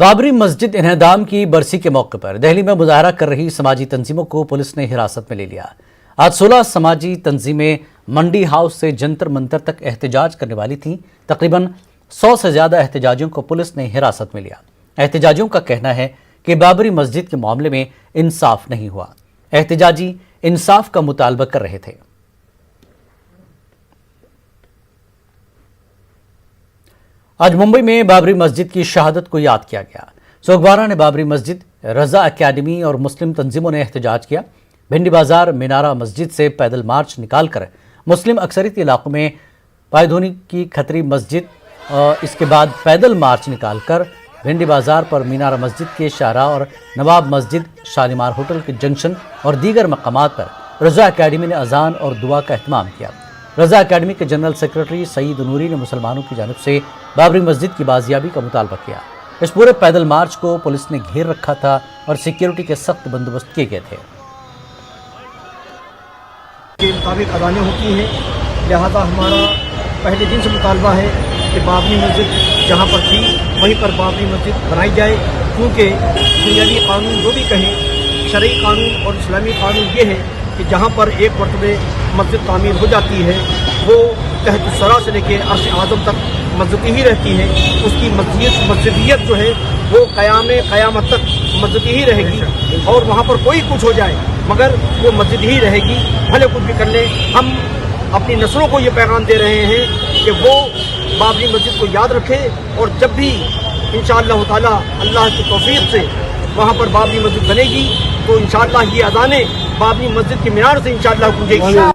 बाबरी मस्जिद इन्हदाम की बरसी के मौके पर दिल्ली में मुजाहरा कर रही समाजी तंजीमों को पुलिस ने हिरासत में ले लिया। आज 16 समाजी तंजीमें मंडी हाउस से जंतर मंतर तक एहतजाज करने वाली थीं। तकरीबन 100 से ज्यादा एहतजाजियों को पुलिस ने हिरासत में लिया। एहतजाजियों का कहना है कि बाबरी मस्जिद के मामले में इंसाफ नहीं हुआ। एहतजाजी इंसाफ का मुतालबा कर रहे थे। आज मुंबई में बाबरी मस्जिद की शहादत को याद किया गया। सोगवारा ने बाबरी मस्जिद, रजा अकेडमी और मुस्लिम तंजीमों ने एहतजाज किया। भिंडी बाजार मीनारा मस्जिद से पैदल मार्च निकालकर मुस्लिम अक्सरियत इलाकों में पायधोनी की खतरी मस्जिद, इसके बाद पैदल मार्च निकालकर भिंडी बाजार पर मीनारा मस्जिद के शाहरा और नवाब मस्जिद, शालीमार होटल के जंक्शन और दीगर मकामात पर रजा अकेडमी ने अजान और दुआ का एहतमाम किया। रजा अकेडमी के जनरल सेक्रेटरी सईद नूरी ने मुसलमानों की जानिब से बाबरी मस्जिद की बाजियाबी का मुतालबा किया। इस पूरे पैदल मार्च को पुलिस ने घेर रखा था और सिक्योरिटी के सख्त बंदोबस्त किए गए थे। के मुताबिक अजानें होती हैं, लिहाजा हमारा पहले दिन से मुतालबा है कि बाबरी मस्जिद जहाँ पर थी वहीं पर बाबरी मस्जिद बनाई जाए, क्योंकि दुनियावी कानून जो भी कहें, शरई कानून और इस्लामी कानून ये है कि जहाँ पर एक मरतबे मस्जिद तामीर हो जाती है वो तहत सरा से लेकर अर्श आज़म तक मस्जिद ही रहती है। उसकी मस्जिदियत जो है वो क़यामत तक मस्जिद ही रहेगी और वहाँ पर कोई कुछ हो जाए मगर वो मस्जिद ही रहेगी, भले कुछ भी कर ले। हम अपनी नस्लों को ये पैगाम दे रहे हैं कि वो बाबरी मस्जिद को याद रखें और जब भी इंशाअल्लाह ताला अल्लाह की तौफीक से वहाँ पर बाबरी मस्जिद बनेगी तो इंशाअल्लाह ये अज़ानें बाबरी मस्जिद के मीनार से इंशाअल्लाह गूंजेगी।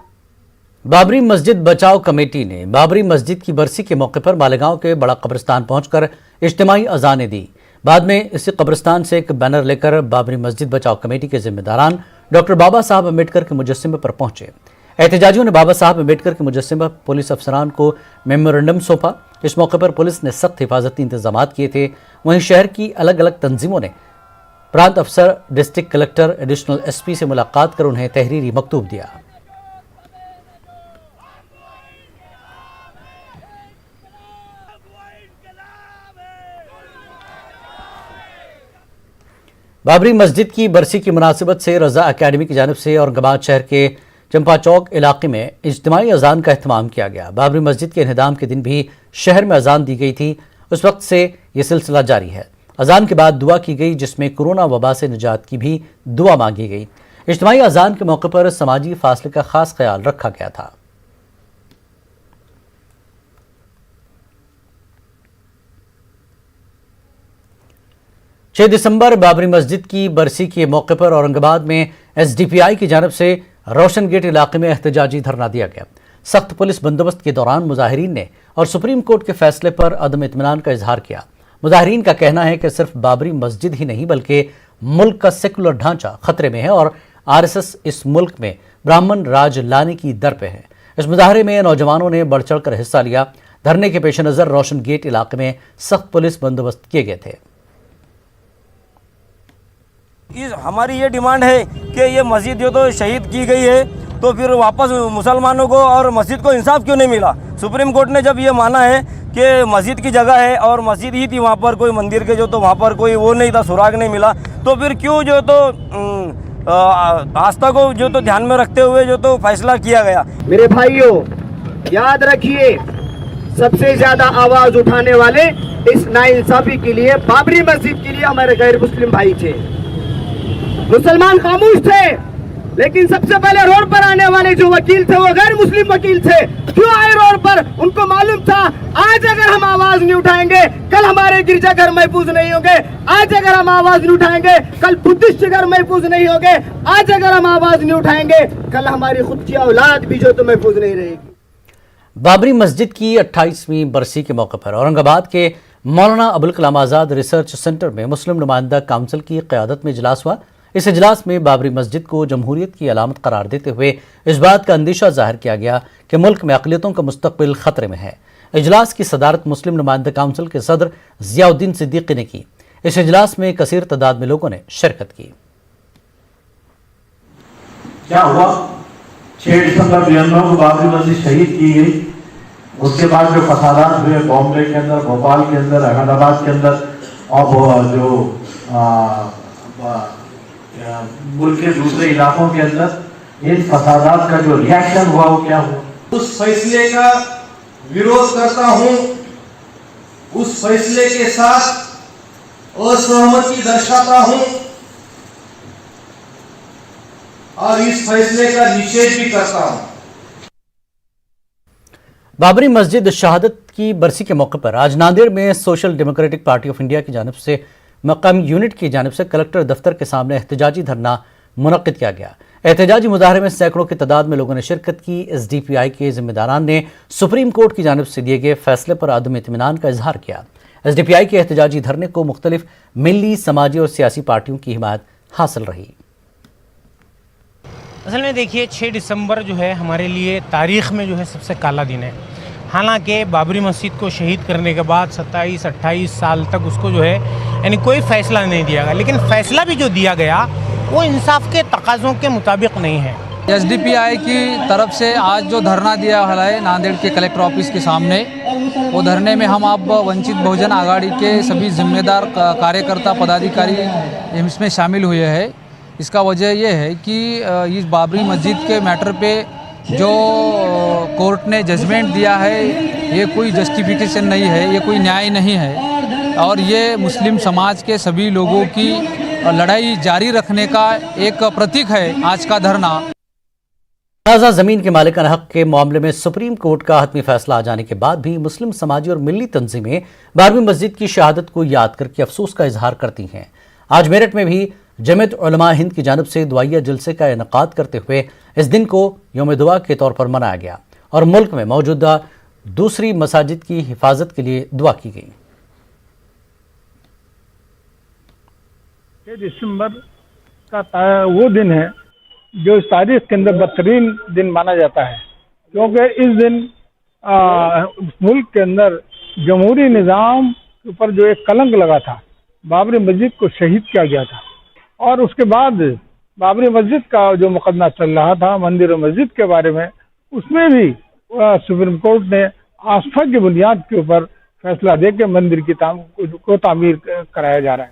बाबरी मस्जिद बचाओ कमेटी ने बाबरी मस्जिद की बरसी के मौके पर मालेगांव के बड़ा कब्रिस्तान पहुंचकर इज्तिमाई अजानें दी। बाद में इसी कब्रिस्तान से एक बैनर लेकर बाबरी मस्जिद बचाओ कमेटी के जिम्मेदारान डॉक्टर बाबा साहब अम्बेडकर के मुजस्सिमे पर पहुंचे। एहतजाजियों ने बाबा साहब अम्बेडकर के मुजस्सिमे पर पुलिस अफसरान को मेमोरेंडम सौंपा। इस मौके पर पुलिस ने सख्त हिफाजती इंतजाम किए थे। वहीं शहर की अलग अलग तंजीमों ने प्रांत अफसर, डिस्ट्रिक्ट कलेक्टर, एडिशनल एसपी से मुलाकात कर उन्हें तहरीरी मकतूब दिया। बाबरी मस्जिद की बरसी की मुनासिबत से रजा अकेडमी की जानिब से औरंगाबाद शहर के चंपा चौक इलाके में इज्तिमाई अजान का एहतमाम किया गया। बाबरी मस्जिद के इन्हदाम के दिन भी शहर में अजान दी गई थी। उस वक्त से ये सिलसिला जारी है। अजान के बाद दुआ की गई, जिसमें कोरोना वबा से निजात की भी दुआ मांगी गई। इज्तिमाई अजान के मौके पर समाजी फासले का खास ख्याल रखा गया था। छह दिसंबर बाबरी मस्जिद की बरसी के मौके पर औरंगाबाद में एसडीपीआई की जानिब से रोशन गेट इलाके में एहतजाजी धरना दिया गया। सख्त पुलिस बंदोबस्त के दौरान मुजाहिरीन ने और सुप्रीम कोर्ट के फैसले पर अदम इत्मीनान का इजहार किया। मुजाहिरीन का कहना है कि सिर्फ बाबरी मस्जिद ही नहीं बल्कि मुल्क का सेकुलर ढांचा खतरे में है और आरएसएस इस मुल्क में ब्राह्मण राज लाने की दर पे है। इस मुजाहरे में नौजवानों ने बढ़ चढ़ कर हिस्सा लिया। धरने के पेश नज़र रोशन गेट इलाके में सख्त पुलिस बंदोबस्त किए गए थे। हमारी ये डिमांड है कि ये मस्जिद जो तो शहीद की गई है तो फिर वापस मुसलमानों को और मस्जिद को इंसाफ क्यों नहीं मिला। सुप्रीम कोर्ट ने जब ये माना है कि मस्जिद की जगह है और मस्जिद ही थी वहाँ पर, कोई मंदिर के जो तो वहाँ पर कोई वो नहीं था, सुराग नहीं मिला, तो फिर क्यों जो तो आस्था को जो तो ध्यान में रखते हुए जो तो फैसला किया गया। मेरे भाइयों याद रखिए, सबसे ज्यादा आवाज उठाने वाले इस नाइंसाफी के लिए, बाबरी मस्जिद के लिए हमारे गैर मुस्लिम भाई थे। मुसलमान खामोश थे, लेकिन सबसे पहले रोड पर आने वाले जो वकील थे वो गैर मुस्लिम वकील थे। क्यों आए रोड पर? उनको मालूम था आज अगर हम आवाज नहीं उठाएंगे कल हमारे गिरजाघर महफूज नहीं होंगे, आज अगर हम आवाज नहीं उठाएंगे कल बुद्धिस्ट घर महफूज नहीं होंगे, आज अगर हम आवाज नहीं उठाएंगे कल हमारी खुद की औलाद भी जो तो महफूज नहीं रहेगी। बाबरी मस्जिद की 28वीं बरसी के मौके पर औरंगाबाद के मौलाना अबुल कलाम आज़ाद रिसर्च सेंटर में मुस्लिम नुमाइंदा काउंसिल की क़यादत में इजलास हुआ। इस इजलास में बाबरी मस्जिद को जमहूरियत की अलामत करार देते हुए इस बात का अंदेशा जाहिर किया गया कि मुल्क में अक़लियतों का मुस्तक़बिल खतरे में है। इजलास की सदारत मुस्लिम नुमाइंदा काउंसिल के सदर ज़ियाउद्दीन सिद्दीकी ने की। इस इजलास में कसीर तादाद में लोगों ने शिरकत की। क्या हुआ? 6 दिसंबर 92 को बाबरी मस्जिद शहीद की गई। उसके बाद जो फसादात हुए बॉम्बे के अंदर, भोपाल के अंदर, अहमदाबाद के अंदर, और वो जो मुल्क के दूसरे इलाकों के अंदर इन फसादात का जो रिएक्शन हुआ वो क्या हुआ? उस फैसले का विरोध करता हूं, उस फैसले के साथ असहमति दर्शाता हूं और इस फैसले का निषेध भी करता हूं। बाबरी मस्जिद शहादत की बरसी के मौके पर आज नांदेड़ में social democratic party of India की जानिब से मकामी यूनिट की जानिब से कलेक्टर दफ्तर के सामने एहतजाजी धरना मुनक्किद किया गया। एहतजाजी मुजाहरे में सैकड़ों की तादाद में लोगों ने शिरकत की। SDPI के जिम्मेदारान ने सुप्रीम कोर्ट की जानिब से दिए गए फैसले पर अदम इत्मीनान का इजहार किया। SDPI के एहतजाजी धरने को मुख्तलिफ मिली, समाजी और सियासी पार्टियों की हिमायत हासिल रही। असल में देखिए 6 दिसंबर जो है हमारे लिए तारीख़ में जो है सबसे काला दिन है। हालांकि बाबरी मस्जिद को शहीद करने के बाद 27-28 साल तक उसको जो है यानी कोई फ़ैसला नहीं दिया गया, लेकिन फ़ैसला भी जो दिया गया वो इंसाफ के तकाज़ों के मुताबिक नहीं है। SDPI की तरफ से आज जो धरना दिया है नांदेड़ के कलेक्टर ऑफिस के सामने, वो धरने में हम आप वंचित बहुजन आघाड़ी के सभी जिम्मेदार कार्यकर्ता पदाधिकारी इसमें शामिल हुए हैं। इसका वजह यह है कि इस बाबरी मस्जिद के मैटर पे जो कोर्ट ने जजमेंट दिया है ये कोई जस्टिफिकेशन नहीं है, ये कोई न्याय नहीं है और ये मुस्लिम समाज के सभी लोगों की लड़ाई जारी रखने का एक प्रतीक है आज का धरना। ताज़ा ज़मीन के मालिकाना हक के मामले में सुप्रीम कोर्ट का हतमी फैसला आ जाने के बाद भी मुस्लिम समाजी और मिली तंजीमें बाबरी मस्जिद की शहादत को याद करके अफसोस का इजहार करती हैं। आज मेरठ में भी जमीयत उलमा हिंद की जानिब से दुआया जलसे का इनेकाद करते हुए इस दिन को यौम दुआ के तौर पर मनाया गया और मुल्क में मौजूदा दूसरी मसाजिद की हिफाजत के लिए दुआ की गई। 6 दिसंबर का वो दिन है जो इस तारीख के अंदर बदतरीन दिन माना जाता है, क्योंकि इस दिन मुल्क के अंदर जमहूरी निज़ाम के ऊपर जो एक कलंक लगा था, बाबरी मस्जिद को शहीद किया गया था और उसके बाद बाबरी मस्जिद का जो मुकदमा चल रहा था मंदिर और मस्जिद के बारे में, उसमें भी सुप्रीम कोर्ट ने आस्था की बुनियाद के ऊपर फैसला देकर मंदिर की को तामीर कराया जा रहा है।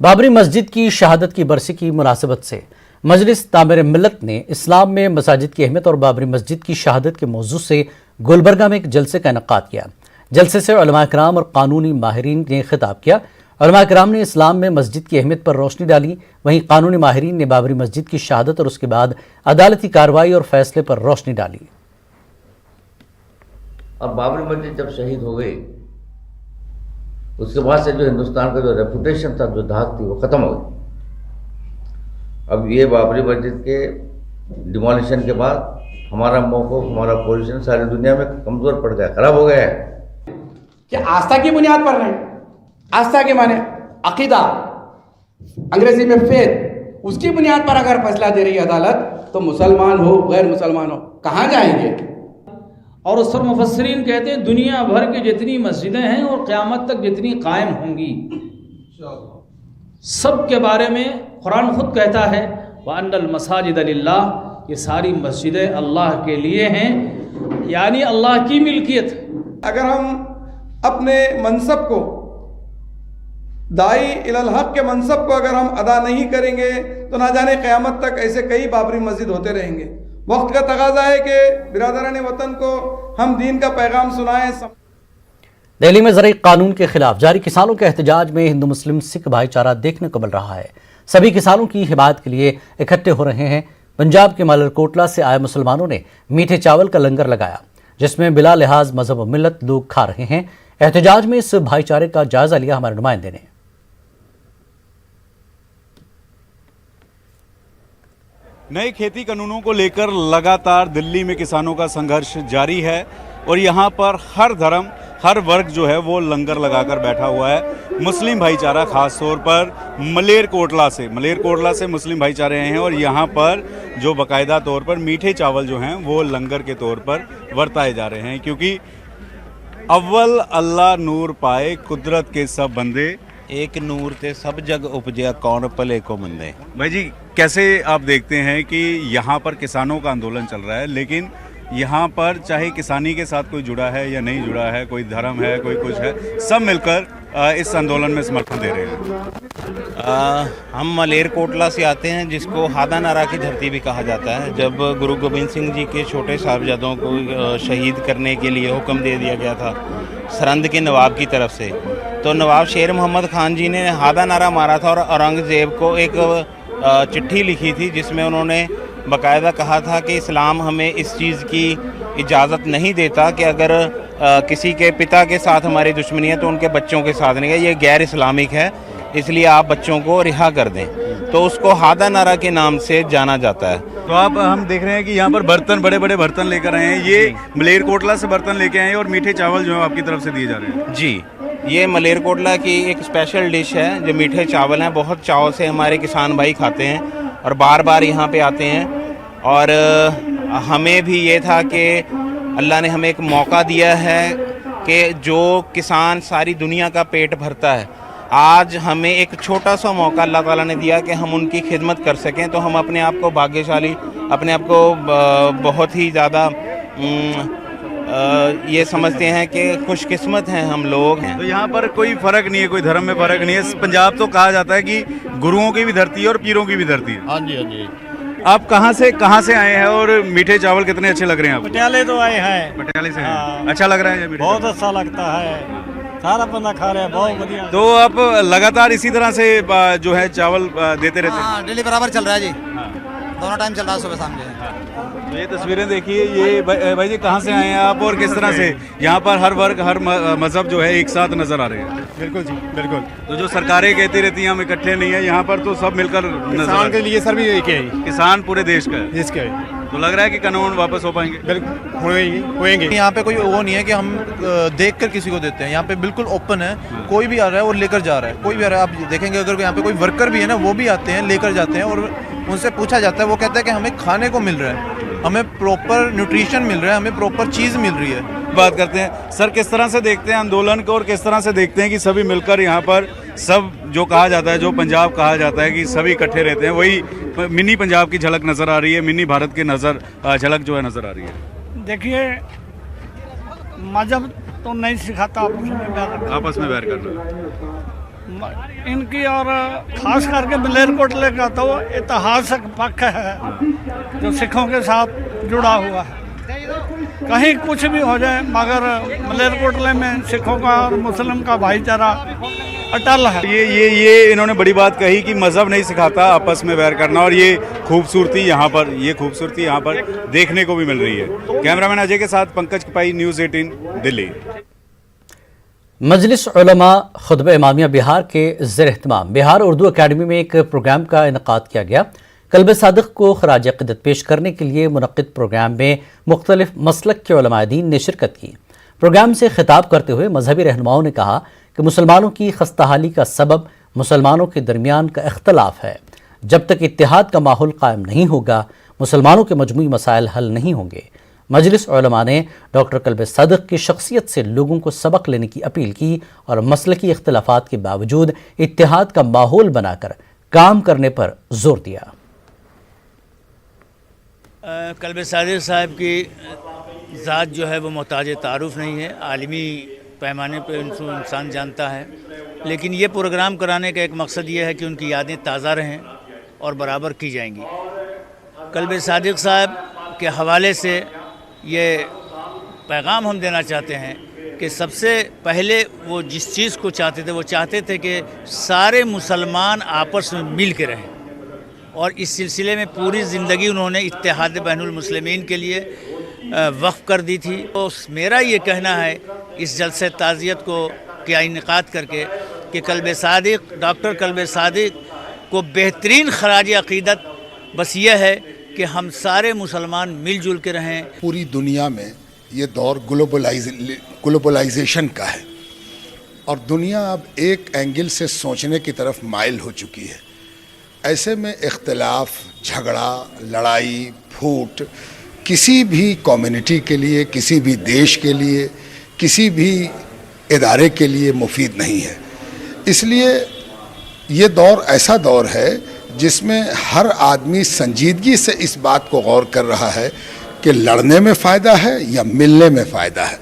बाबरी मस्जिद की शहादत की बरसी की मुनासिबत से मजलिस तामीर मिल्लत ने इस्लाम में मसाजिद की अहमियत और बाबरी मस्जिद की शहादत के मौजू से गुलबर्गा में एक जलसे का इनेकाद किया। जलसे से उलमा किराम और कानूनी माहिरीन ने खिताब किया। उलमा किराम ने इस्लाम में मस्जिद की अहमियत पर रोशनी डाली, वहीं कानूनी माहिरीन ने बाबरी मस्जिद की शहादत और उसके बाद अदालती कार्रवाई और फैसले पर रोशनी डाली। अब बाबरी मस्जिद जब शहीद हो गई उसके बाद से जो हिंदुस्तान का जो रेपुटेशन था, जो धाक थी, वो ख़त्म हो गई। अब ये बाबरी मस्जिद के डिमोलिशन के बाद हमारा मौक़िफ़, हमारा पोजीशन सारी दुनिया में कमज़ोर पड़ गया, ख़राब हो गया है। कि आस्था की बुनियाद पर नहीं, आस्था के माने अकीदा, अंग्रेजी में फेथ, उसकी बुनियाद पर अगर फैसला दे रही है अदालत, तो मुसलमान हो गैर मुसलमान हो कहाँ जाएंगे। और उस पर मुफस्सिरीन कहते हैं दुनिया भर की जितनी मस्जिदें हैं और क़यामत तक जितनी कायम होंगी, सब के बारे में कुरान खुद कहता है वअन्नल मसाजिद लिल्लाह, ये सारी मस्जिदें अल्लाह के लिए हैं, यानी अल्लाह की मिल्कियत। अगर हम अपने मनसब को, दाई इलल हक के मनसब को अगर हम अदा नहीं करेंगे तो ना जाने क़यामत तक ऐसे कई बाबरी मस्जिद होते रहेंगे। वक्त का तकाजा है कि बिरादरान वतन को हम दीन का पैगाम सुनाएं। दिल्ली में ज़रूरी कानून के खिलाफ जारी किसानों के एहतजाज में हिंदू मुस्लिम सिख भाईचारा देखने को मिल रहा है। सभी किसानों की हिमायत के लिए इकट्ठे हो रहे हैं। पंजाब के मालरकोटला से आए मुसलमानों ने मीठे चावल का लंगर लगाया, जिसमें बिला लिहाज मजहब और मिल्लत लोग खा रहे हैं। एहतजाज में इस भाईचारे का जायजा लिया हमारे नुमाइंदे ने। नए खेती कानूनों को लेकर लगातार दिल्ली में किसानों का संघर्ष जारी है और यहाँ पर हर धर्म, हर वर्ग जो है वो लंगर लगाकर बैठा हुआ है। मुस्लिम भाईचारा खास तौर पर मलेरकोटला से मुस्लिम भाईचारे हैं और यहाँ पर जो बाकायदा तौर पर मीठे चावल जो हैं वो लंगर के तौर पर बरताए जा रहे हैं, क्योंकि अव्वल अल्लाह नूर पाए कुदरत के सब बंदे, एक नूर ते सब जग उपजया कौन भले को मंदे। भाई जी, कैसे आप देखते हैं कि यहाँ पर किसानों का आंदोलन चल रहा है, लेकिन यहाँ पर चाहे किसानी के साथ कोई जुड़ा है या नहीं जुड़ा है, कोई धर्म है, कोई कुछ है, सब मिलकर इस आंदोलन में समर्थन दे रहे हैं? हम मलेरकोटला से आते हैं, जिसको हादा नारा की धरती भी कहा जाता है। जब गुरु गोबिंद सिंह जी के छोटे साहबजादों को शहीद करने के लिए हुक्म दे दिया गया था सरहंद के नवाब की तरफ से, तो नवाब शेर मोहम्मद खान जी ने हादा नारा मारा था और औरंगज़ेब को एक चिट्ठी लिखी थी, जिसमें उन्होंने बाकायदा कहा था कि इस्लाम हमें इस चीज़ की इजाज़त नहीं देता कि अगर किसी के पिता के साथ हमारी दुश्मनी है तो उनके बच्चों के साथ नहीं है, ये गैर इस्लामिक है, इसलिए आप बच्चों को रिहा कर दें। तो उसको हादा नारा के नाम से जाना जाता है। तो आप हम देख रहे हैं कि यहाँ पर बर्तन, बड़े बड़े बर्तन लेकर आए हैं। ये मलेरकोटला से बर्तन लेके आए हैं और मीठे चावल जो है आपकी तरफ से दिए जा रहे हैं। जी, ये मलेरकोटला की एक स्पेशल डिश है, जो मीठे चावल हैं। बहुत चाव से हमारे किसान भाई खाते हैं और बार बार यहाँ पे आते हैं। और हमें भी ये था कि अल्लाह ने हमें एक मौका दिया है कि जो किसान सारी दुनिया का पेट भरता है, आज हमें एक छोटा सा मौका अल्लाह ताला ने दिया कि हम उनकी खिदमत कर सकें। तो हम अपने आप को भाग्यशाली, अपने आप को बहुत ही ज़्यादा ये समझते हैं कि खुशकिस्मत हैं हम लोग हैं। तो यहाँ पर कोई फ़र्क नहीं है, कोई धर्म में फ़र्क नहीं है। पंजाब तो कहा जाता है कि गुरुओं की भी धरती है और पीरों की भी धरती है। हाँ जी, हाँ जी। आप कहाँ से आए हैं और मीठे चावल कितने अच्छे लग रहे हैं आपको? पटियाले तो आए हैं। पटियाले से हैं। अच्छा लग रहा है ये मीठे? बहुत अच्छा लगता है, सारा बंदा खा रहे हैं, बहुत बढ़िया। तो आप लगातार इसी तरह से जो है चावल देते रहते हैं? हाँ, डेली बराबर चल रहा है जी, दोनों टाइम चल रहा है, सुबह शाम के। तो ये तस्वीरें देखिए, ये भाई जी कहाँ से आए हैं आप और किस तरह से यहाँ पर हर वर्ग, हर मजहब जो है एक साथ नजर आ रहे हैं? बिल्कुल जी, बिल्कुल। तो जो सरकारें कहती रहती हैं हम इकट्ठे नहीं है, यहाँ पर तो सब मिलकर किसान के लिए सर भी एक है, किसान पूरे देश का है। देश का है। तो लग रहा है कि कानून वापस हो पाएंगे? बिल्कुल होएंगे। यहाँ पे कोई वो नहीं है कि हम देख कर किसी को देते हैं, यहाँ पे बिल्कुल ओपन है। कोई भी आ रहा है और लेकर जा रहा है, कोई भी आ रहा है। आप देखेंगे अगर यहाँ पे कोई वर्कर भी है ना, वो भी आते हैं, लेकर जाते हैं और उनसे पूछा जाता है, वो कहते हैं कि हमें खाने को मिल रहा है, हमें प्रॉपर न्यूट्रिशन मिल रहा है, हमें प्रॉपर चीज़ मिल रही है। बात करते हैं सर, किस तरह से देखते हैं आंदोलन को और किस तरह से देखते हैं कि सभी मिलकर यहाँ पर सब जो कहा जाता है, जो पंजाब कहा जाता है कि सभी इकट्ठे रहते हैं, वही मिनी पंजाब की झलक नज़र आ रही है, मिनी भारत की झलक जो है नज़र आ रही है? देखिए, मजहब तो नहीं सिखाता आपस में बैर करना इनकी, और खास करके मलेरकोटले का तो ऐतिहासिक पक्ष है जो सिखों के साथ जुड़ा हुआ है। कहीं कुछ भी हो जाए, मगर मलेरकोटले में सिखों का और मुस्लिम का भाईचारा अटल है। ये इन्होंने बड़ी बात कही कि मजहब नहीं सिखाता आपस में बैर करना, और ये खूबसूरती यहाँ पर देखने को भी मिल रही है। कैमरामैन अजय के साथ पंकज कपाई, न्यूज़ 18 दिल्ली। मजलिस उलमा खुतब इमामिया बिहार के ज़ेर-ए-एहतमाम बिहार उर्दू अकेडमी में एक प्रोग्राम का इनेकाद किया गया। कल्ब सादिक को खराज अक़ीदत पेश करने के लिए मुनक़्क़िद प्रोग्राम में मुख्तलिफ मसलक के उलमा दीन ने शिरकत की। प्रोग्राम से खिताब करते हुए मजहबी रहनुमाओं ने कहा कि मुसलमानों की खस्ताहाली का सबब मुसलमानों के दरमियान का इख्तलाफ है। जब तक इत्तेहाद का माहौल कायम नहीं होगा, मुसलमानों के मजमूई मसाइल हल नहीं होंगे। मजलिस उलमा ने डॉक्टर कल्ब सादिक की शख्सियत से लोगों को सबक लेने की अपील की और मसलकी इख्तलाफात के बावजूद इत्तेहाद का माहौल बनाकर काम करने पर जोर दिया। कल्ब सादिक साहब की ज़ात जो है वो मोहताज तारुफ नहीं है, आलमी पैमाने पर इंसान जानता है। लेकिन ये प्रोग्राम कराने का एक मकसद ये है कि उनकी यादें ताज़ा रहें और बराबर की जाएंगी। कल्ब सादिक साहब के हवाले से ये पैगाम हम देना चाहते हैं कि सबसे पहले वो जिस चीज़ को चाहते थे, वो चाहते थे कि सारे मुसलमान आपस में मिल के रहें, और इस सिलसिले में पूरी ज़िंदगी उन्होंने इत्तेहाद बैनुल मुस्लिमीन के लिए वक्फ़ कर दी थी। तो मेरा ये कहना है इस जलसे ताज़ियत को क्या इनेकाद करके कि कल्ब सादिक, डॉक्टर कल्ब सादिक को बेहतरीन खराज अक़ीदत बस ये है कि हम सारे मुसलमान मिलजुल के रहें। पूरी दुनिया में ये दौर ग्लोबलाइजेशन का है और दुनिया अब एक एंगल से सोचने की तरफ माइल हो चुकी है। ऐसे में इख्तलाफ, झगड़ा, लड़ाई, फूट किसी भी कम्युनिटी के लिए, किसी भी देश के लिए, किसी भी इदारे के लिए मुफीद नहीं है। इसलिए ये दौर ऐसा दौर है जिसमें हर आदमी संजीदगी से इस बात को गौर कर रहा है कि लड़ने में फ़ायदा है या मिलने में फ़ायदा है।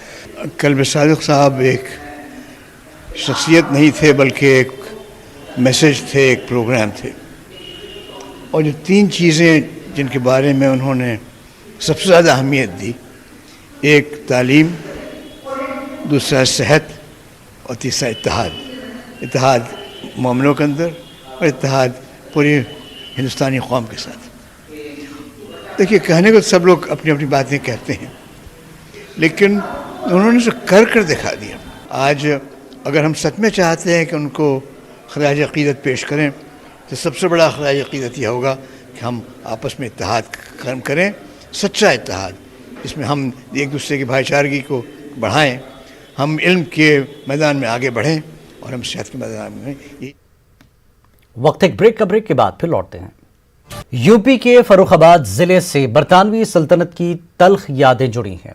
कल्ब सादिक साहब एक शख्सियत नहीं थे बल्कि एक मैसेज थे, एक प्रोग्राम थे। और जो तीन चीज़ें जिनके बारे में उन्होंने सबसे ज़्यादा अहमियत दी, एक तालीम, दूसरा सेहत और तीसरा इत्तेहाद। इत्तेहाद मामलों के अंदर और इत्तेहाद पूरी हिंदुस्तानी कौम के साथ। देखिए, कहने को सब लोग अपनी अपनी बातें कहते हैं, लेकिन उन्होंने जो कर दिखा दिया। आज अगर हम सच में चाहते हैं कि उनको खराज अक़ीदत पेश करें, तो सबसे बड़ा खराज अक़ीदत यह होगा कि हम आपस में इत्तेहाद कायम करें, सच्चा इत्तेहाद, जिसमें हम एक दूसरे की भाईचारगी को बढ़ाएं, हम इल्म के मैदान में आगे बढ़ें और हम सेहत के मैदान में। वक्त एक ब्रेक के बाद फिर लौटते हैं। यूपी के फर्रुखाबाद जिले से बरतानवी सल्तनत की तल्ख यादें जुड़ी हैं।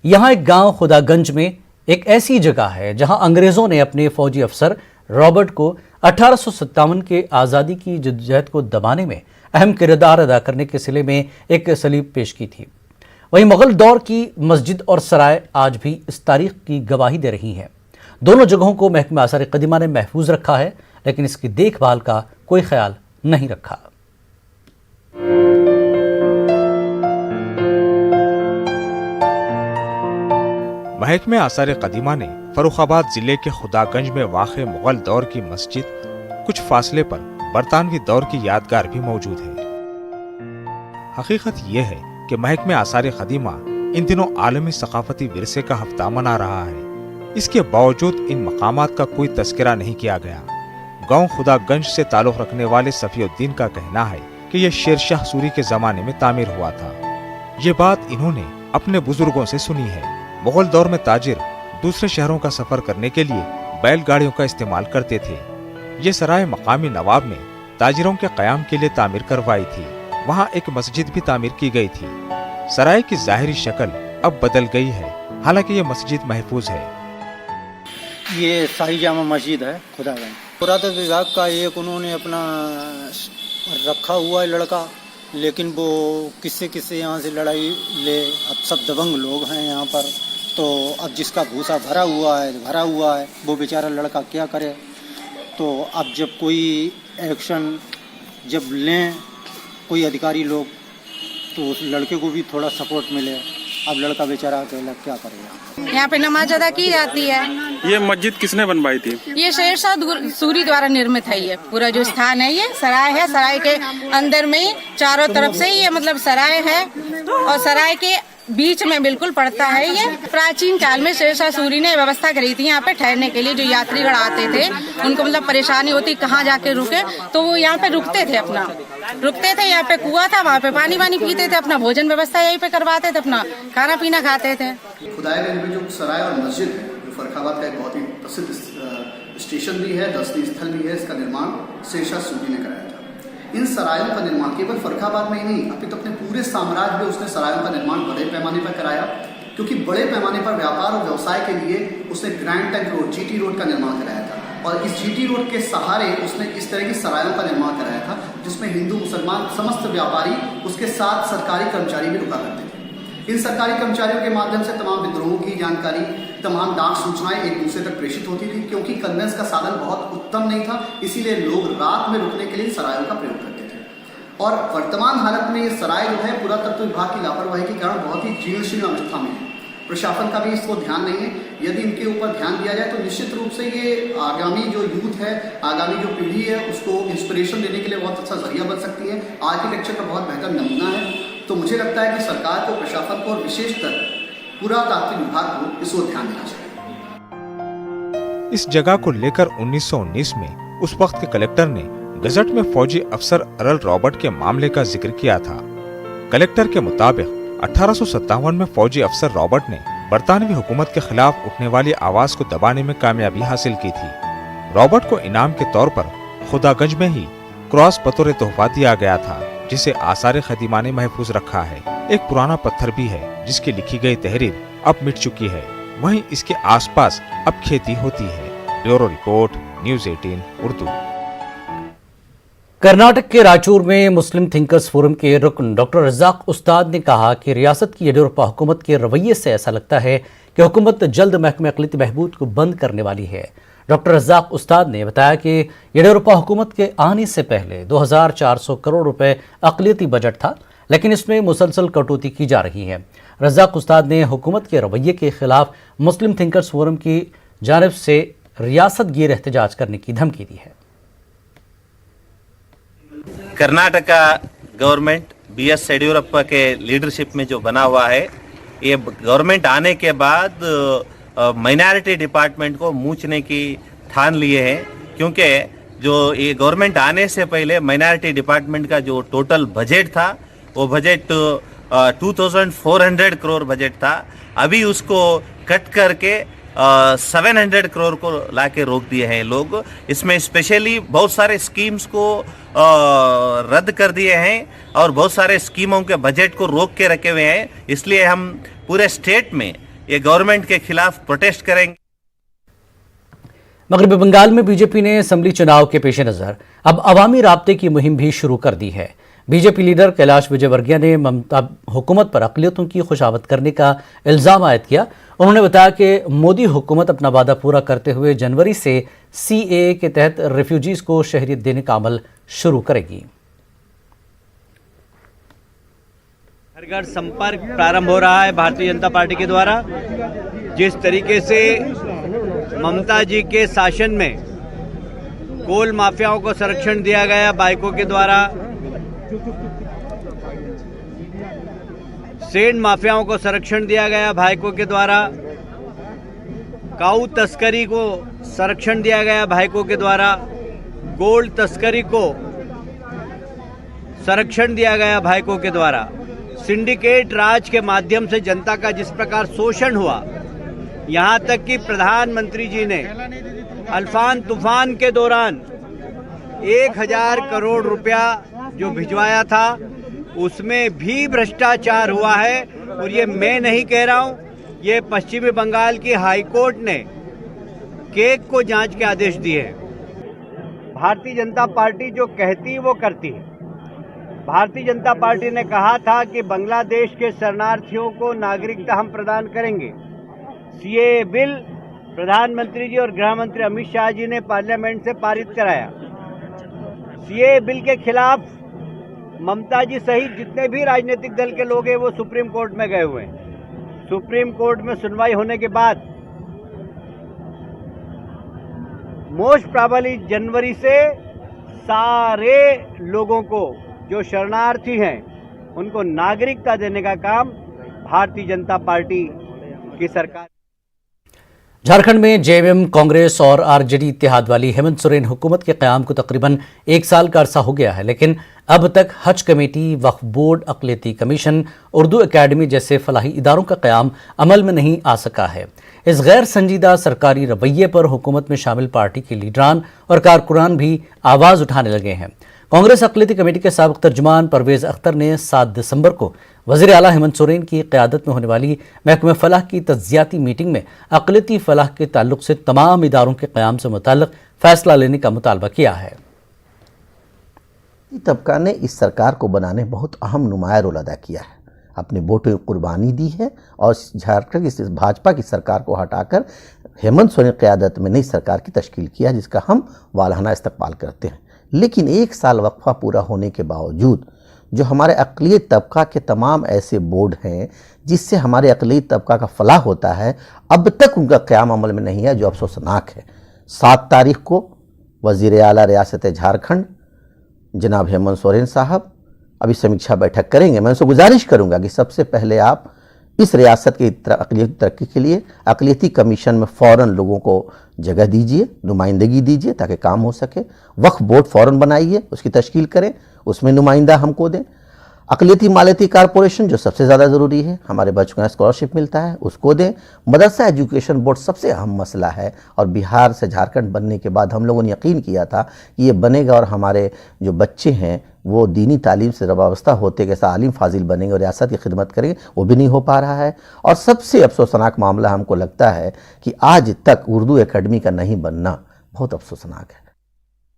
यहाँ एक गांव खुदागंज में एक ऐसी जगह है जहां अंग्रेजों ने अपने फौजी अफसर रॉबर्ट को 1857 के आज़ादी की जद्दोजहद को दबाने में अहम किरदार अदा करने के सिले में एक सलीब पेश की थी। वहीं मुगल दौर की मस्जिद और सराय आज भी इस तारीख की गवाही दे रही हैं। दोनों जगहों को महकमा आसार कदीमा ने महफूज रखा है, लेकिन इसकी देखभाल का कोई ख्याल नहीं रखा। महकमे आसार कदीमा ने फर्रुखाबाद जिले के खुदागंज में वाक़ मुगल दौर की मस्जिद, कुछ फासले पर बरतानवी दौर की यादगार भी मौजूद है। हकीकत यह है कि महकमे आसार कदीमा इन दिनों आलमी सकाफती विरसे का हफ्ता मना रहा है। इसके बावजूद इन मकामात का कोई तस्करा नहीं किया गया। गांव खुदागंज से ताल्लुक़ रखने वाले सफीउद्दीन का कहना है कि यह शेरशाह सूरी के ज़माने में तामीर हुआ था। ये बात इन्होंने अपने बुजुर्गों से सुनी है। मुगल दौर में ताजिर दूसरे शहरों का सफर करने के लिए बैलगाड़ियों का इस्तेमाल करते थे। ये सराय मकामी नवाब ने ताजिरों के क़याम के लिए तामीर करवाई थी। वहाँ एक मस्जिद भी तामीर की गई थी। सराय की ज़ाहिरी शक्ल अब बदल गई है, हालांकि ये मस्जिद महफूज है। ये शाही जामा मस्जिद है खुदागंज। पुरातत्व विभाग का एक उन्होंने अपना रखा हुआ है लड़का, लेकिन वो किससे यहाँ से लड़ाई ले। अब सब दबंग लोग हैं यहाँ पर, तो अब जिसका भूसा भरा हुआ है वो बेचारा लड़का क्या करे। तो अब जब कोई एक्शन जब लें कोई अधिकारी लोग, तो उस लड़के को भी थोड़ा सपोर्ट मिले। अब लड़का बेचारा अकेला क्या करेगा। यहाँ पे नमाज अदा की जाती है। ये मस्जिद किसने बनवाई थी? ये शेरशाह सूरी द्वारा निर्मित है। ये पूरा जो स्थान है, ये सराय है। सराय के अंदर में ही चारों तरफ से ये मतलब सराय है, और सराय के बीच में बिल्कुल पड़ता है। ये प्राचीन काल में शेरशाह सूरी ने व्यवस्था करी थी यहाँ पे ठहरने के लिए। जो यात्रीगण आते थे उनको मतलब परेशानी होती कहाँ जाके रुके, तो वो यहाँ पे रुकते थे। यहाँ पे कुआं था, वहाँ पे पानी पीते थे, अपना भोजन व्यवस्था यहीं पे करवाते थे, अपना खाना पीना खाते थे। खुदागंज में जो सराय और मस्जिद है, जो फर्रुखाबाद का एक बहुत ही प्रसिद्ध स्टेशन भी है, दर्शनीय स्थल भी है, इसका निर्माण शेरशाह सूरी ने कराया था। इन सरायों का निर्माण केवल फर्रुखाबाद में ही नहीं, अभी तो अपने पूरे साम्राज्य में उसने सरायों का निर्माण बड़े पैमाने पर कराया, क्योंकि बड़े पैमाने पर व्यापार और व्यवसाय के लिए उसने grand trunk road GT road का निर्माण कराया था। और इस GT रोड के सहारे उसने इस तरह की सरायों का निर्माण कराया था, जिसमें हिंदू मुसलमान समस्त व्यापारी उसके साथ सरकारी कर्मचारी भी रुका करते थे। इन सरकारी कर्मचारियों के माध्यम से तमाम विद्रोहों की जानकारी, तमाम डाक सूचनाएं एक दूसरे तक प्रेषित होती थी। क्योंकि कन्वेंस का साधन बहुत उत्तम नहीं था, इसीलिए लोग रात में रुकने के लिए सरायों का प्रयोग करते थे। और वर्तमान हालत में ये सराय जो है पुरातत्व विभाग की लापरवाही के कारण बहुत ही जीर्ण अवस्था में है। प्रशासन का भी इसको ध्यान नहीं है। यदि इनके ऊपर ध्यान दिया जाए तो निश्चित रूप से ये आगामी जो यूथ है, आगामी जो पीढ़ी है, उसको इंस्पिरेशन देने के लिए बहुत अच्छा जरिया बन सकती है। आर्किटेक्चर का बहुत बेहतर नमूना है। तो मुझे लगता है कि सरकार को, प्रशासन को और विशेषकर पुरातत्व विभाग को इस ओर ध्यान देना चाहिए। इस जगह को लेकर 1919 में उस वक्त के कलेक्टर ने गजट में फौजी अफसर अर्ल रॉबर्ट के मामले का जिक्र किया था। कलेक्टर के मुताबिक 1857 में फौजी अफसर रॉबर्ट ने बरतानवी हुकूमत के खिलाफ उठने वाली आवाज को दबाने में कामयाबी हासिल की थी। रॉबर्ट को इनाम के तौर पर खुदागंज में ही क्रॉस बतौर तोहफा दिया गया था, जिसे आसार कदीमा ने महफूज रखा है। एक पुराना पत्थर भी है जिसकी लिखी गई तहरीर अब मिट चुकी है। वहीं इसके आसपास अब खेती होती है। Bureau report, news 18 Urdu. Karnataka के रायचूर में मुस्लिम थिंकर्स फोरम के रुकन डॉक्टर रज़ाक उस्ताद ने कहा कि रियासत की येडियुरप्पा हुकूमत के रवैये से ऐसा लगता है कि हुकूमत जल्द महकमे अक़लियती बहबूद को बंद करने वाली है। डॉक्टर रज़ाक उस्ताद ने बताया कि येडियुरप्पा हुकूमत के आने से पहले 2400 करोड़ रुपए अक़लियती बजट था, लेकिन इसमें मुसलसल कटौती की जा रही है। रज़ाक उस्ताद ने हुकूमत के रवैये के खिलाफ मुस्लिम थिंकर्स फोरम की जानिब से रियासत गिर एहतजाज करने की धमकी दी है। कर्नाटका गवर्नमेंट BS येडियुरप्पा के लीडरशिप में जो बना हुआ है, ये गवर्नमेंट आने के बाद माइनॉरिटी डिपार्टमेंट को मूंचने की ठान लिए हैं, क्योंकि जो ये गवर्नमेंट आने से पहले माइनॉरिटी डिपार्टमेंट का जो टोटल बजट था वो बजट 2400 करोड़ बजट था। अभी उसको कट करके 700 करोड़ को लाके रोक दिए हैं लोग। इसमें स्पेशली बहुत सारे स्कीम्स को रद्द कर दिए हैं और बहुत सारे स्कीमों के बजट को रोक के रखे हुए हैं। इसलिए हम पूरे स्टेट में ये गवर्नमेंट के खिलाफ प्रोटेस्ट करेंगे। मगरबी बंगाल में बीजेपी ने असेंबली चुनाव के पेश नज़र अब अवामी राब्ते की मुहिम भी शुरू कर दी है। बीजेपी लीडर कैलाश विजयवर्गीय ने ममता हुकूमत पर अक़लियतों की खुशामद करने का इल्ज़ाम आयद किया। उन्होंने बताया कि मोदी हुकूमत अपना वादा पूरा करते हुए जनवरी से CAA के तहत रेफ्यूजीज को शहरियत देने का अमल शुरू करेगी। हर घर संपर्क प्रारंभ हो रहा है भारतीय जनता पार्टी के द्वारा। जिस तरीके से ममता जी के शासन में कोल माफियाओं को संरक्षण दिया गया बाइकों के द्वारा, सेंड माफियाओं को संरक्षण दिया गया भाइकों के द्वारा, काऊ तस्करी को संरक्षण दिया गया भाइकों के द्वारा, गोल्ड तस्करी को संरक्षण दिया गया भाइकों के द्वारा, सिंडिकेट राज के माध्यम से जनता का जिस प्रकार शोषण हुआ, यहाँ तक कि प्रधानमंत्री जी ने अल्फान तूफान के दौरान 1000 करोड़ रुपया जो भिजवाया था उसमें भी भ्रष्टाचार हुआ है। और ये मैं नहीं कह रहा हूँ, ये पश्चिमी बंगाल की हाई कोर्ट ने केक को जांच के आदेश दिए हैं। भारतीय जनता पार्टी जो कहती है वो करती है। भारतीय जनता पार्टी ने कहा था कि बांग्लादेश के शरणार्थियों को नागरिकता हम प्रदान करेंगे। CAA बिल प्रधानमंत्री जी और गृह मंत्री अमित शाह जी ने पार्लियामेंट से पारित कराया। CAA बिल के खिलाफ ममता जी सहित जितने भी राजनीतिक दल के लोग हैं वो सुप्रीम कोर्ट में गए हुए हैं। सुप्रीम कोर्ट में सुनवाई होने के बाद मोस्ट प्रोबेबली जनवरी से सारे लोगों को जो शरणार्थी हैं उनको नागरिकता देने का काम भारतीय जनता पार्टी की सरकार। झारखंड में JMM कांग्रेस और RJD इत्तेहाद वाली हेमंत सोरेन हुकूमत के क़याम को तकरीबन 1 साल का अरसा हो गया है, लेकिन अब तक हज कमेटी, वक्फ बोर्ड, अक़लियती कमीशन, उर्दू एकेडमी जैसे फलाही इदारों का क़याम अमल में नहीं आ सका है। इस गैर संजीदा सरकारी रवैये पर हुकूमत में शामिल पार्टी के लीडरान और कारकुनान भी आवाज़ उठाने लगे हैं। कांग्रेस अक़लियती कमेटी के साबिक़ तर्जुमान परवेज़ अख्तर ने 7 दिसंबर को वज़ीर आला हेमंत सोरेन की क़यादत में होने वाली महकमे फलाह की तज्ज़ियाती मीटिंग में अक़लियती फलाह के ताल्लुक से तमाम इदारों के क़याम से मुताल्लिक़ फ़ैसला लेने का मुतालबा किया है। तबका ने इस सरकार को बनाने में बहुत अहम नुमाया रोल अदा किया है, अपने वोटों की कुर्बानी दी है और झारखंड की भाजपा की सरकार को हटाकर हेमंत सोरेन की क़यादत में नई सरकार की तश्कील किया, जिसका हम वालहाना इस्तकबाल करते हैं। लेकिन 1 साल वक्फा पूरा होने के बावजूद जो हमारे अक़लियत तबका के तमाम ऐसे बोर्ड हैं जिससे हमारे अक़लियत तबका का फलाह होता है, अब तक उनका क़याम अमल में नहीं है, जो अफसोसनाक है। 7 तारीख को वज़ीर आला रियासत झारखंड जनाब हेमंत सोरेन साहब अभी समीक्षा बैठक करेंगे। मैं उनसे गुजारिश करूंगा कि सबसे पहले आप इस रियासत की अक़लियती तरक्की के लिए अक़लियती कमीशन में फ़ौरन लोगों को जगह दीजिए, नुमाइंदगी दीजिए ताकि काम हो सके। वक्फ बोर्ड फ़ौरन बनाइए, उसकी तश्कील करें, उसमें नुमाइंदा हमको दें। अक़लियती मालियती कारपोरेशन जो सबसे ज़्यादा ज़रूरी है, हमारे बच्चों को स्कॉलरशिप मिलता है, उसको दें। मदरसा एजुकेशन बोर्ड सबसे अहम मसला है और बिहार से झारखंड बनने के बाद हम लोगों ने यकीन किया था कि ये बनेगा और हमारे जो बच्चे हैं वो दीनी तालीम से वाबस्ता होते कैसा आलिम फाजिल बनेंगे और रियासत की खिदमत करेंगे, वो भी नहीं हो पा रहा है। और सबसे अफसोसनाक मामला हमको लगता है कि आज तक उर्दू एकेडमी का नहीं बनना बहुत अफसोसनाक है।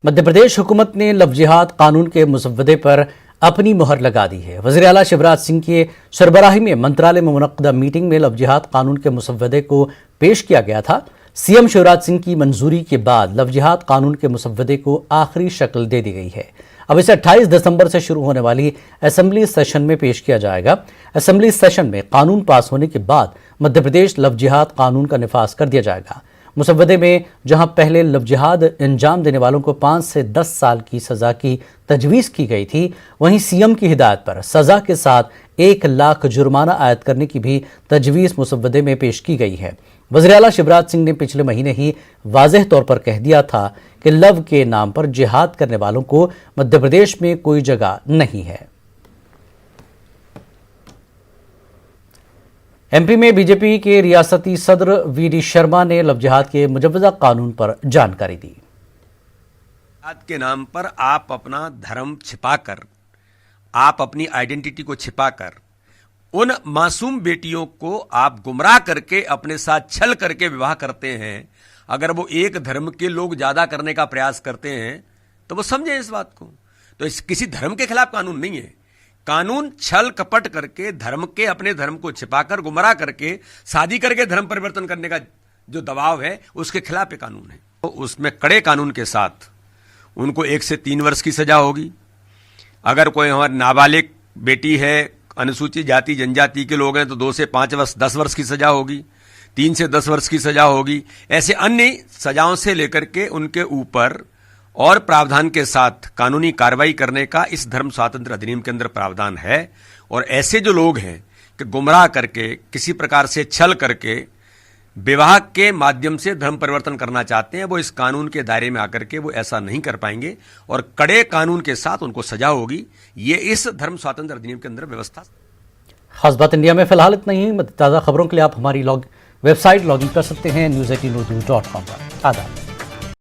मध्य प्रदेश हुकूमत ने लव जिहाद कानून के मुसव्वदे पर अपनी मुहर लगा दी है। वज़ीर आला शिवराज सिंह की सरबराही में मंत्रालय में मुनक्कदा मीटिंग में लव जिहाद कानून के मुसव्वदे को पेश किया गया था। सीएम शिवराज सिंह की मंजूरी के बाद लव जिहाद कानून के मुसव्वदे को आखिरी शक्ल दे दी गई है। अब इसे 28 दिसंबर से शुरू होने वाली असेंबली सेशन में पेश किया जाएगा। असेंबली सेशन में कानून पास होने के बाद मध्य प्रदेश लव जिहाद कानून का निफाज कर दिया जाएगा। मुसव्वदे में जहां पहले लव जिहाद अंजाम देने वालों को 5 से 10 साल की सजा की तजवीज़ की गई थी, वहीं सीएम की हिदायत पर सजा के साथ 1 लाख जुर्माना आयद करने की भी तजवीज़ मुसव्वदे में पेश की गई है। वज़ीर आला शिवराज सिंह ने पिछले महीने ही वाज़ेह तौर पर कह दिया था कि लव के नाम पर जिहाद करने वालों को मध्य प्रदेश में कोई जगह नहीं है। एमपी में बीजेपी के रियासती सदर वीडी शर्मा ने लव जिहाद के मुजव्वज़ा कानून पर जानकारी दी। जिहाद के नाम पर आप अपना धर्म छिपाकर, आप अपनी आइडेंटिटी को छिपाकर उन मासूम बेटियों को आप गुमराह करके अपने साथ छल करके विवाह करते हैं। अगर वो एक धर्म के लोग ज्यादा करने का प्रयास करते हैं तो वो समझें इस बात को। तो इस किसी धर्म के खिलाफ कानून नहीं है। कानून छल कपट करके धर्म के अपने धर्म को छिपाकर गुमराह करके शादी करके धर्म परिवर्तन करने का जो दबाव है उसके खिलाफ ये कानून है। तो उसमें कड़े कानून के साथ उनको 1 से 3 वर्ष की सजा होगी। अगर कोई हमारी नाबालिग बेटी है, अनुसूचित जाति जनजाति के लोग हैं तो 2 से 5 वर्ष 10 वर्ष की सजा होगी, 3 से 10 वर्ष की सजा होगी। ऐसे अन्य सजाओं से लेकर के उनके ऊपर और प्रावधान के साथ कानूनी कार्रवाई करने का इस धर्म स्वातंत्र अधिनियम के अंदर प्रावधान है। और ऐसे जो लोग हैं कि गुमराह करके किसी प्रकार से छल करके विवाह के माध्यम से धर्म परिवर्तन करना चाहते हैं, वो इस कानून के दायरे में आकर के वो ऐसा नहीं कर पाएंगे और कड़े कानून के साथ उनको सजा होगी। ये इस धर्म स्वातंत्र अधिनियम के अंदर व्यवस्था। खास बात इंडिया में फिलहाल इतना ही। ताज़ा खबरों के लिए आप हमारी वेबसाइट लॉगिन कर सकते हैं news18urdu.com पर। आदाब।